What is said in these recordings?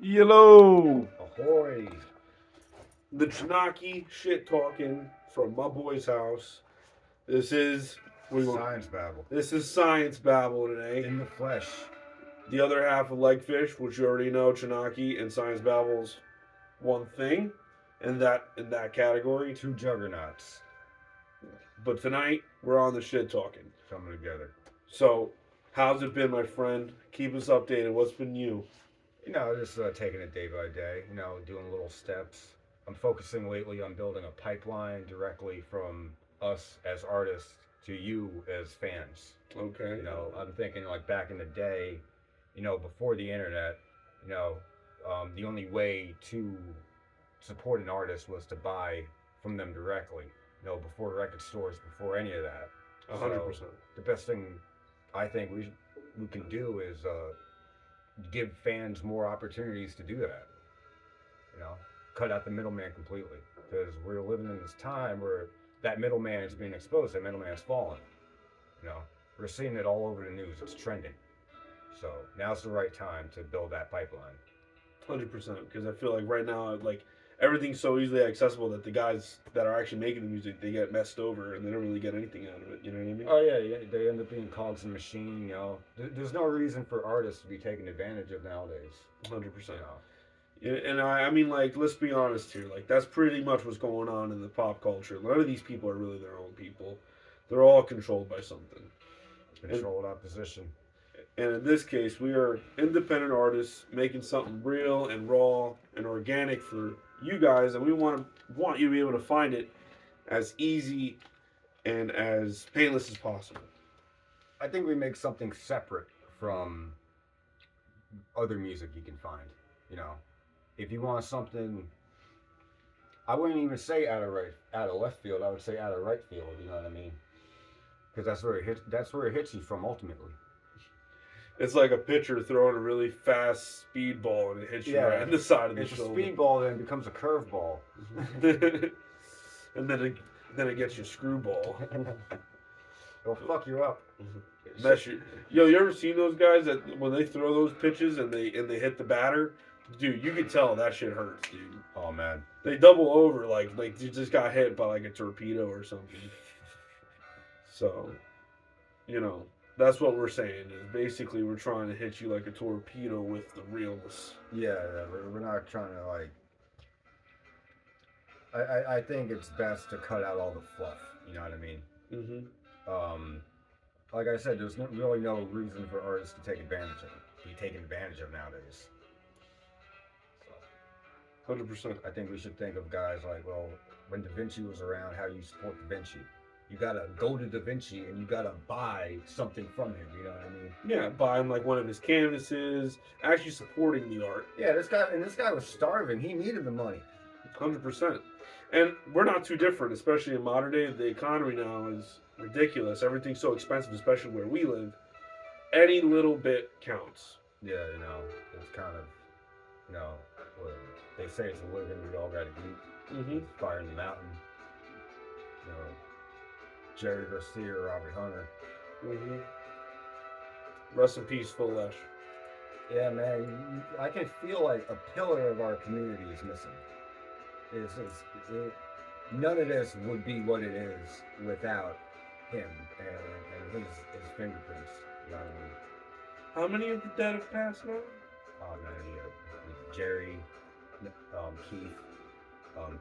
Yellow! Ahoy! The Chinaki shit talking from my boy's house. This is we will, Science Babble. this is Science Babble today. In the flesh. The other half of Legfish, which you already know, Chinaki and Science Babble's one thing in that category. Two juggernauts But tonight we're on the shit talking. coming together. So, how's it been, my friend? Keep us updated. What's been you? Just taking it day by day, doing little steps. I'm focusing lately on building a pipeline directly from us as artists to you as fans. Okay. I'm thinking like back in the day, before the internet, you know, the only way to support an artist was to buy from them directly. Before record stores, before any of that. 100%. The best thing I think we can do is give fans more opportunities to do that. You know, cut out the middleman completely because we're living in this time where that middleman is being exposed. That middleman is falling. We're seeing it all over the news. It's trending. So now's the right time to build that pipeline. 100%. Because I feel like right now, like everything's so easily accessible that the guys that are actually making the music they get messed over and they don't really get anything out of it. You know what I mean? Oh yeah. They end up being cogs in the machine. There's no reason for artists to be taken advantage of nowadays. 100%. And I mean, like, let's be honest here. Like, that's pretty much what's going on in the pop culture. None of these people are really their own people. They're all controlled by something. Controlled opposition. And in this case, we are independent artists making something real and raw and organic for you guys, and we want you to be able to find it as easy and as painless as possible. I think we make something separate from other music you can find. You know, if you want something, I wouldn't even say out of left field. I would say out of right field. You know what I mean? Because that's where it hits. That's where it hits you from ultimately. It's like a pitcher throwing a really fast speed ball and it hits you right in the side of the It's a shoulder. speedball, then it becomes a curveball. And then it gets your screwball. It'll fuck you up. Mess you. Yo, you ever seen those guys that when they throw those pitches and they hit the batter? Dude, you can tell that shit hurts, dude. Oh man. They double over like you just got hit by like a torpedo or something. So, that's what we're saying is basically we're trying to hit you like a torpedo with the realness. Yeah, we're not trying to like. I think it's best to cut out all the fluff. You know what I mean? Like I said, there's really no reason for artists to take advantage of, be taken advantage of nowadays. 100%. I think we should think of guys like, well, when Da Vinci was around, how you support Da Vinci. You gotta go to Da Vinci and you gotta buy something from him. You know what I mean? Yeah, buying like one of his canvases, actually supporting the art. Yeah, this guy was starving. He needed the money. 100%. And we're not too different, especially in modern day. The economy now is ridiculous. Everything's so expensive, especially where we live. Any little bit counts. Yeah, it's kind of, what they say it's a living we all gotta eat. Fire in the mountain. Jerry Garcia, Robert Hunter. Rest in peace, Phil Lesh. Yeah, man, I can feel like a pillar of our community is missing. None of this would be what it is without him and his fingerprints. You know what I mean? How many of the dead have passed now? Oh man, Jerry, Keith,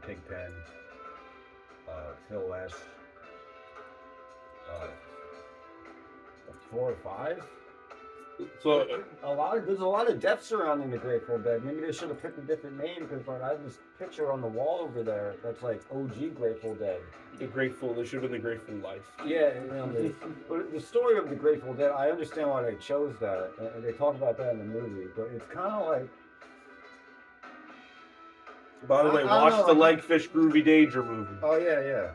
Pigpen, Phil Lesh, 4 or 5. So There's a lot of deaths surrounding the Grateful Dead. Maybe they should have picked a different name because I have this picture on the wall over there that's like OG Grateful Dead. They should have been the Grateful Life. Yeah, but the story of the Grateful Dead, I understand why they chose that, and they talk about that in the movie. But it's kind of like. By the way, watch the Legfish Groovy Danger movie. Oh yeah.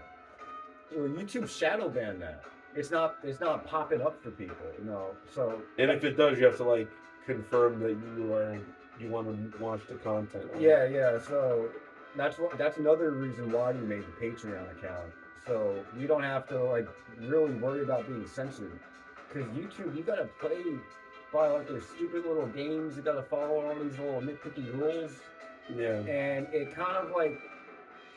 Well, YouTube shadow ban that. It's not popping up for people, So. And if it does, you have to like confirm that you want to watch the content. Yeah. So that's another reason why you made the Patreon account. So you don't have to like really worry about being censored. Because YouTube, you gotta play by like their stupid little games. You gotta follow all these little nitpicky rules, Yeah. and it kind of like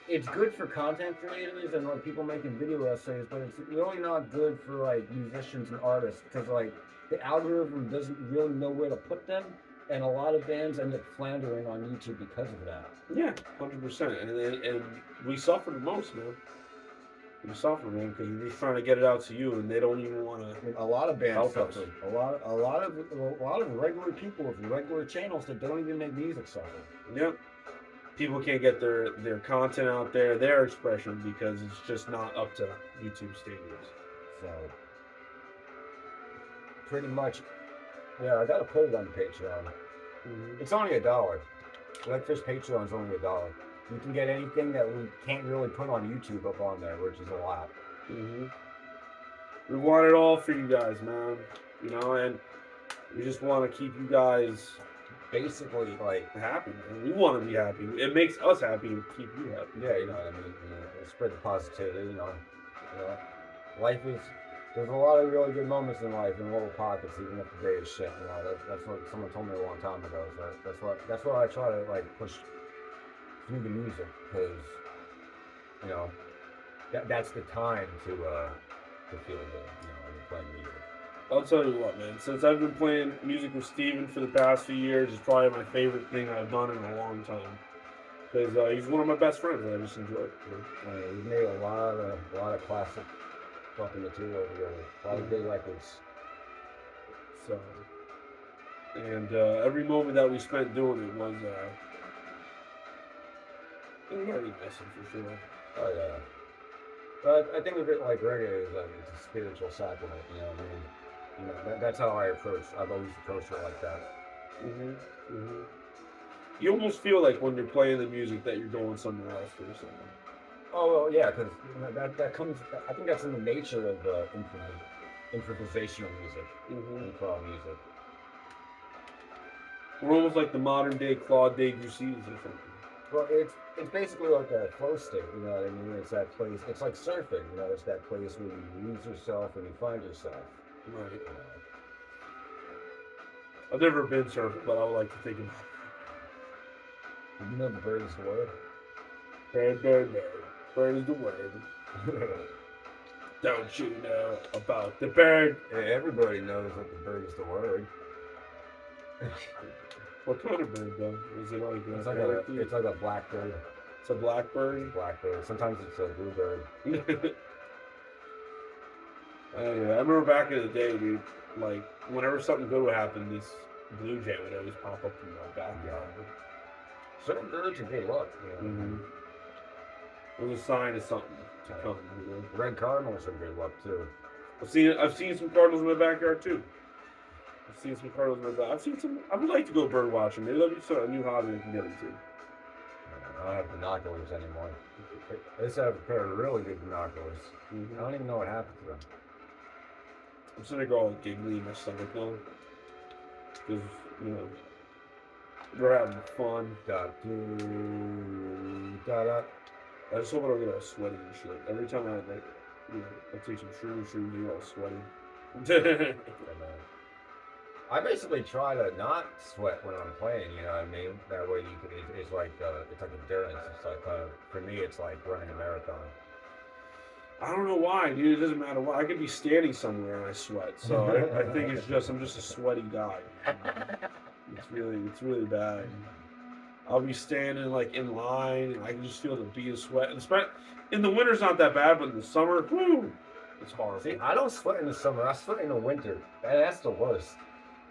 it's good for content creators and like people making video essays, but it's really not good for like musicians and artists because like the algorithm doesn't really know where to put them, and a lot of bands end up floundering on YouTube because of that. Yeah, 100%. And we suffer the most, man. We suffer, man, because you're just trying to get it out to you, and they don't even want to. A lot of bands Help us. suffer. A lot of regular people with regular channels that don't even make music suffer. Yep. People can't get their content out there, their expression, because it's just not up to YouTube standards. So, pretty much, yeah, I gotta put it on Patreon. Mm-hmm. It's only $1. Redfish Patreon is only $1. You can get anything that we can't really put on YouTube up on there, which is a lot. Mm-hmm. We want it all for you guys, man. You know, and we just want to keep you guys Basically, like, happy, man. We want to be happy. It makes us happy to keep you happy. yeah, you know what I mean? You know, spread the positivity, you know. Life is, there's a lot of really good moments in life in little pockets, even if the day is shit. You know, that's what someone told me a long time ago. So that's what I try to like push through the music, because you know that's the time to feel good. You know, when you're playing music. I'll tell you what, man. Since I've been playing music with Steven for the past few years, it's probably my favorite thing I've done in a long time. Because he's one of my best friends, and I just enjoy it. We've made a lot of classic fucking material together. A lot of good records. So, and every moment that we spent doing it was very nice for sure. Oh yeah. But I think of it like reggae is like it's a spiritual sacrament. You know what I mean? You know, that's how I've always approached it like that. Mm-hmm. Mm-hmm. You almost feel like when you're playing the music that you're going somewhere else or something. Oh well, yeah, because that comes. I think that's in the nature of improvisational music, improv music. We're almost like the modern day Claude Debussy or something. Well, it's basically like a flow state. You know what I mean? It's that place. It's like surfing. You know, it's that place where you lose yourself and you find yourself. Right. You know. I've never been surfing, but I would like to think about it. You know the bird is the word? Bird, bird, bird. Bird is the word. Don't you know about the bird? Yeah, everybody knows that the bird is the word. What kind of bird, though? Is it like it's like a blackbird. It's a blackbird? It's a blackbird. Sometimes it's a bluebird. Anyway, I remember back in the day, dude, like, whenever something good would happen, this blue jay would always pop up in my backyard. Certain birds are good luck. You know? Mm-hmm. It was a sign of something to come, you know? Red cardinals are good luck, too. I've seen some cardinals in my backyard, too. I've seen some cardinals in my backyard. I've seen some. I would like to go bird watching. Maybe that'd be a new hobby I can get into. I don't have binoculars anymore. I used to have a pair of really good binoculars. Mm-hmm. I don't even know what happened to them. I'm sitting there all giggly in my stomach now. Because, you know, we're having fun. I just hope I don't get all sweaty and shit. Every time I, like, you know, I take some shrooms, I get all sweaty. I basically try to not sweat when I'm playing, you know what I mean? That way it's like endurance. It's like, for me, it's like running a marathon. I don't know why, dude. It doesn't matter why. I could be standing somewhere and I sweat. So I think I'm just a sweaty guy. It's really bad. I'll be standing like in line and I can just feel the bead of sweat. And in the winter's not that bad, but in the summer, whoo, it's horrible. See, I don't sweat in the summer. I sweat in the winter. And that's the worst.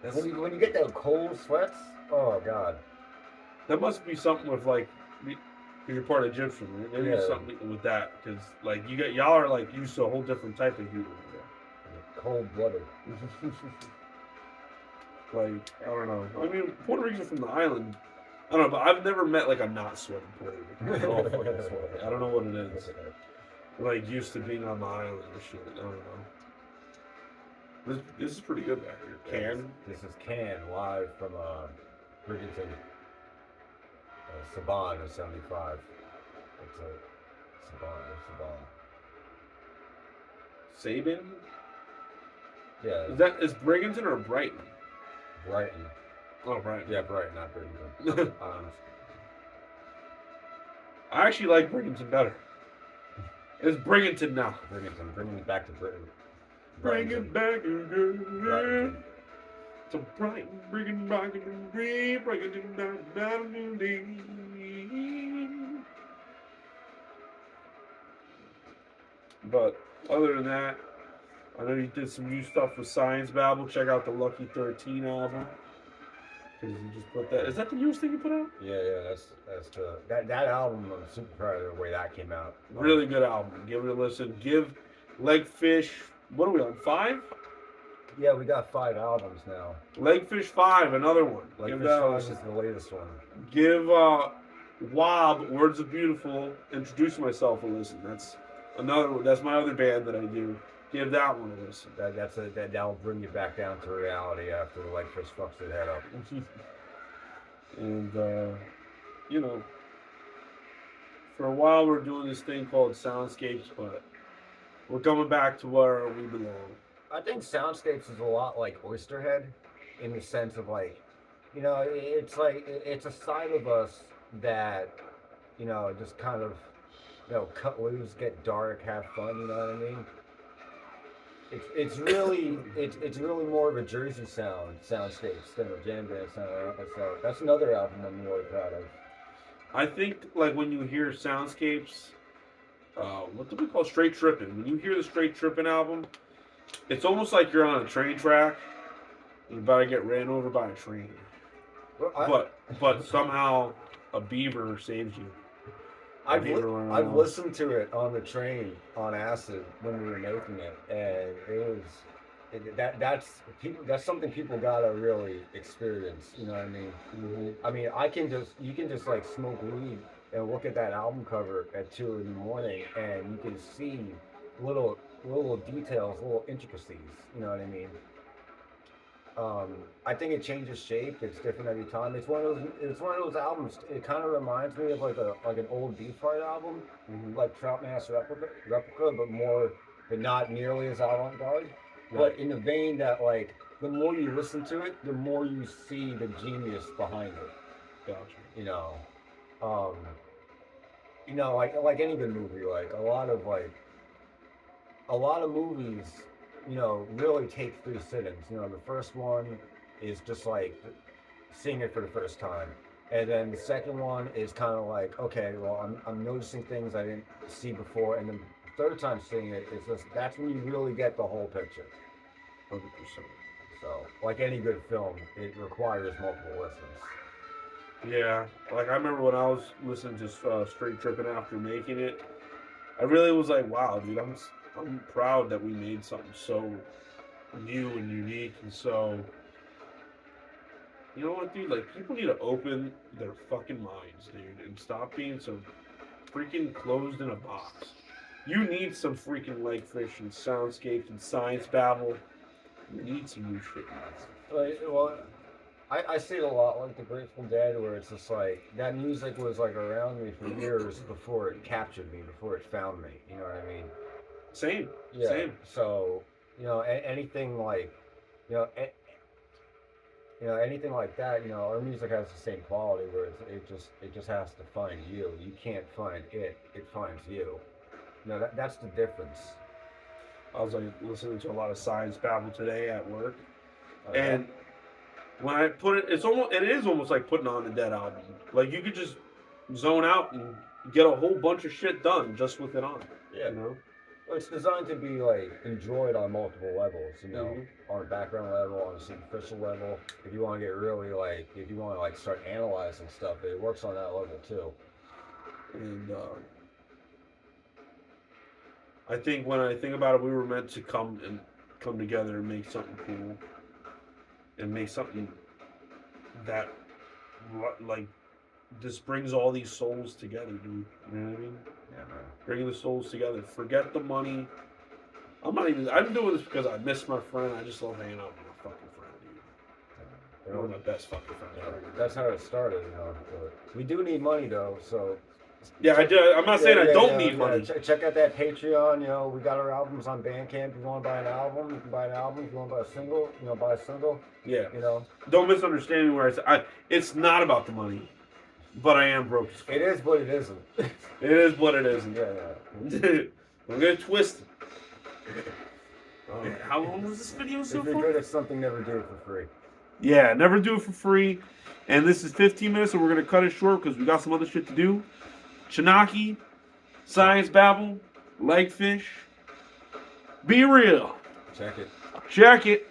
When you get those cold sweats, oh god. That must be something with like, because you're part of Egyptian, right? Maybe it's something with that, because like y'all are like used to a whole different type of heat over there. Cold blooded. Like, I don't know. I mean, Puerto Rico's from the island. I don't know, but I've never met like a not sweaty Puerto Rican. They're all fucking sweaty. I don't know what it is. Like used to being on the island or shit. I don't know. This is pretty good back here. Can. This is Can live from Bridgeton, Saban of 75. It's a Saban. Sabin? Yeah. Is Brigantine or Brighton? Brighton. Oh, right. Yeah, Brighton, not Bridgeton. I actually like Bringington better. It's Bringington now. Bringing it back to Britain. Bring it back again. Brighton. To Brighton, bring it back again. Bring it down. But other than that, I know you did some new stuff with Science Babble. Check out the Lucky 13 album. Because you just put that. Is that the newest thing you put out? Yeah, that's the that album. I'm super proud of the way that came out. Really good album. Give it a listen. Give Legfish. What are we on? 5? Yeah, we got 5 albums now. Legfish 5, another one. Give that a Legfish listen. is the latest one. Give Wob, Words of Beautiful, Introduce Myself a listen. That's another. That's my other band that I do. Give that one a listen. That'll bring you back down to reality after the Legfish fucks their head up. And you know, for a while we're doing this thing called Soundscapes, but we're coming back to where we belong. I think Soundscapes is a lot like Oysterhead, in the sense of like, you know, it's like it's a side of us that, you know, just kind of, you know, cut loose, get dark, have fun. You know what I mean? It's really more of a Jersey soundscapes than a jam band sound. So that's another album I'm really proud of. I think like when you hear Soundscapes, what do we call Straight Trippin'? When you hear the Straight Trippin' album, it's almost like you're on a train track. You're about to get ran over by a train. Well, but somehow a beaver saves you. I've listened to it on the train on acid when we were making it, and that's something people gotta really experience. You know what I mean? Mm-hmm. I mean, you can just like smoke weed and look at that album cover at 2 in the morning, and you can see little details, little intricacies. You know what I mean? I think it changes shape. It's different every time. It's one of those albums. It kind of reminds me of like an old Beefheart album, Mm-hmm. like Troutmaster replica, but not nearly as avant-garde. Right. But in the vein that like the more you listen to it, the more you see the genius behind it. Gotcha. You know, like any good movie, like a lot of movies, you know, really take 3 sittings. You know, the first one is just like seeing it for the first time, and then the second one is kind of like, okay, well, I'm noticing things I didn't see before, and then the third time seeing it is just that's when you really get the whole picture. 100%. So, like any good film, it requires multiple listens. Yeah, like I remember when I was listening to Straight Trippin' after making it, I really was like, wow, dude, I'm proud that we made something so new and unique and so. You know what, dude? Like, people need to open their fucking minds, dude, and stop being so freaking closed in a box. You need some freaking Legfish and Soundscapes and Science Babble. You need some new shit. Well, I see it a lot like the Grateful Dead, where it's just like that music was like around me for years before it captured me, before it found me. You know what I mean? Same. Yeah. Same. So, you know, anything like, you know, anything like that, you know, our music has the same quality where it just has to find you. You can't find it; it finds you. You know, that's the difference. I was like listening to a lot of Science Babble today at work, Okay. and when I put it, it is almost like putting on the Dead album. Like you could just zone out and get a whole bunch of shit done just with it on. Yeah. You know. Well, it's designed to be like enjoyed on multiple levels, you know, Mm-hmm. on a background level, on a superficial level. If you want to get really like, if you want to like start analyzing stuff, it works on that level too. And I think when I think about it, we were meant to come together and make something cool, and make something that like this brings all these souls together, dude. You know what I mean? Yeah, man. Bringing the souls together. Forget the money. I'm doing this because I miss my friend. I just love hanging out with my fucking friend, dude. They're one of my best fucking friends. Yeah, that's how it started, you know. But we do need money though, so Yeah, I'm not saying I don't need money. Check out that Patreon. You know, we got our albums on Bandcamp. If you want to buy an album, you can buy an album. If you want to buy a single, you know, buy a single. Yeah. You know. Don't misunderstand me where it's not about the money, but I am broke. It is what it isn't. It is what it isn't. Yeah. I'm gonna twist it. How long was this video so far? If you're good at something, never do it for free. Yeah, never do it for free. And this is 15 minutes, so we're gonna cut it short because we got some other shit to do. Chinaki, Science Babble, Legfish. Be real. Check it. Check it.